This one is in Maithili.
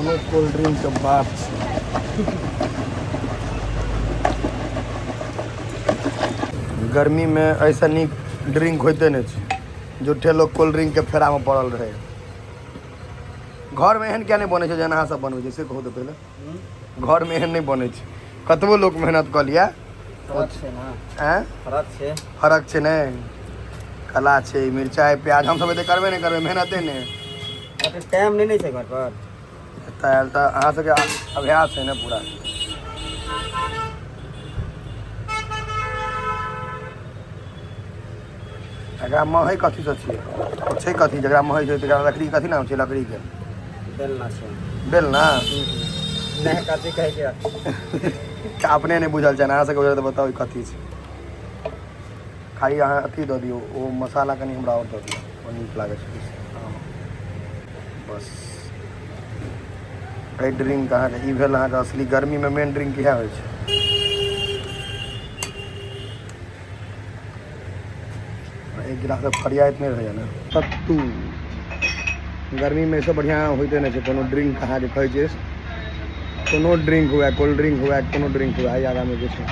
कोनो कोल्ड ड्रिंक के बात छै। गर्मी में ऐसा नीक ड्रिंक होते नहीं छै, झूठे लोग कोल्ड ड्रिंक के फेरा में पड़ल रहे। घर में एहन क्या नहीं बने छै जेना अहाँ सब बनबै छै से कहू तो पहले। घर में एहन नहीं बने छै, कतबो लोग मेहनत कऽ लिया फर्क छै ने, कला छै, मिरचाई प्याज हम सब एते करबे नहीं करबे, मेहनते नहीं, टाइम नहीं छै घर पर। तो अहाँ सबके अभ्यास है ना पूरा। एकरा महै कथी से छियै, छै कथी जकरा महै छै तकरा लकड़ी कथी नाम छै लकड़ी के? बेलना छै। बेलना नहीं कथी कहे के अपने नहीं बुझल छै, अहाँ सबके तो बताओ कथी छै। खाली अहाँ अथी दऽ दियौ, ओ मसाला कनी हमरा और दऽ दियौ, ओ नीक लागै छै बस। एहि ड्रिंक अहाँके ई भेल अहाँके असली गर्मी में मेन ड्रिंक इएह होइ छै। एक गिलास फरियात नहीं रहैया ना सत्तू। गर्मी में इससे बढ़िया होते नहीं छै कोनो ड्रिंक अहाँ जे कहै छै, कोनो ड्रिंक हुए, कोल्ड ड्रिंक हुए, कोनो ड्रिंक हुए, आगा में जे छै